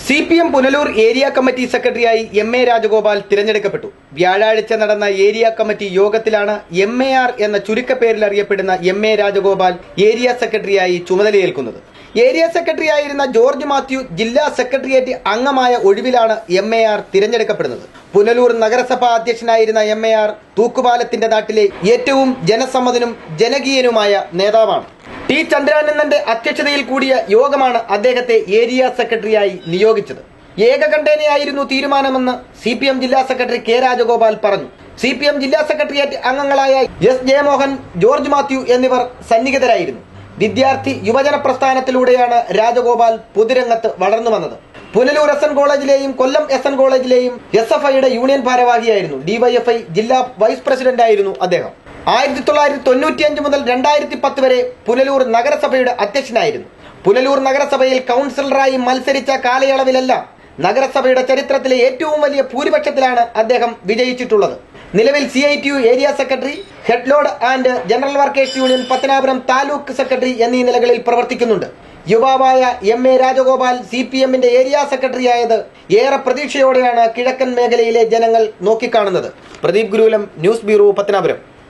CPM Punalur area committee സെക്രട്ടറിയായി MA Rajagopal തിരഞ്ഞെടുക്കപ്പെട്ടു. വ്യാഴാഴ്ച നടന്ന ഏരിയ കമ്മിറ്റി യോഗത്തിലാണ് MAR എന്ന ചുരുക്കപ്പേരിൽ അറിയപ്പെടുന്ന MA രാജഗോപാൽ ഏരിയ സെക്രട്ടറിയായി ചുമതലയേൽക്കുന്നത്. ഏരിയ സെക്രട്ടറിയായിരുന്ന ജോർജ് മാത്യു ജില്ലാ സെക്രട്ടേറിയറ്റ് അംഗമായ ഒഴിവിലാണ് MAR തിരഞ്ഞെടുക്കപ്പെടുന്നത്. പുനലൂർ നഗരസഭാ അധ്യക്ഷനായിരുന്ന MAR തൂക്കുപാലത്തിന്റെ നാട്ടിലെ ഏറ്റവും ജനസമ്മതനും ജനകീയനുമായ നേതാവാണ്. ടി ചന്ദ്രാനന്ദന്റെ അധ്യക്ഷതയിൽ കൂടിയ യോഗമാണ് അദ്ദേഹത്തെ ഏരിയ സെക്രട്ടറിയായി നിയോഗിച്ചത്. ഏകകണ്ഠേനയായിരുന്നു തീരുമാനമെന്ന് CPM ജില്ലാ സെക്രട്ടറി K രാജഗോപാൽ പറഞ്ഞു. CPM ജില്ലാ സെക്രട്ടേറിയറ്റ് അംഗങ്ങളായ S ജയമോഹൻ, ജോർജ് മാത്യു എന്നിവർ സന്നിഹിതരായിരുന്നു. വിദ്യാർത്ഥി യുവജന പ്രസ്ഥാനത്തിലൂടെയാണ് രാജഗോപാൽ പൊതുരംഗത്ത് വളർന്നു വന്നത്. പുനലൂർ SN കോളേജിലെയും കൊല്ലം SN കോളേജിലെയും SFIയുടെ യൂണിയൻ ഭാരവാഹിയായിരുന്നു. DYFI ജില്ലാ വൈസ് പ്രസിഡന്റായിരുന്നു അദ്ദേഹം. 1995 മുതൽ 2010 വരെ പുനലൂർ നഗരസഭയുടെ അധ്യക്ഷനായിരുന്നു. പുനലൂർ നഗരസഭയിൽ കൗൺസിലറായി മത്സരിച്ച കാലയളവിലെല്ലാം നഗരസഭയുടെ ചരിത്രത്തിലെ ഏറ്റവും വലിയ ഭൂരിപക്ഷത്തിലാണ് അദ്ദേഹം വിജയിച്ചിട്ടുള്ളത്. നിലവിൽ CITU area secretary, head load and general workers union Pathanapuram taluk secretary എന്നീ നിലകളിൽ പ്രവർത്തിക്കുന്നുണ്ട്. യുവാവായ MA രാജഗോപാൽ CPMന്റെ ഏരിയ സെക്രട്ടറിയായത് ഏറെ പ്രതീക്ഷയോടെയാണ് കിഴക്കൻ മേഖലയിലെ ജനങ്ങൾ നോക്കിക്കാണുന്നത്. പ്രദീപ് ഗുരുകുലം, ന്യൂസ് ബ്യൂറോ, പത്തനാപുരം.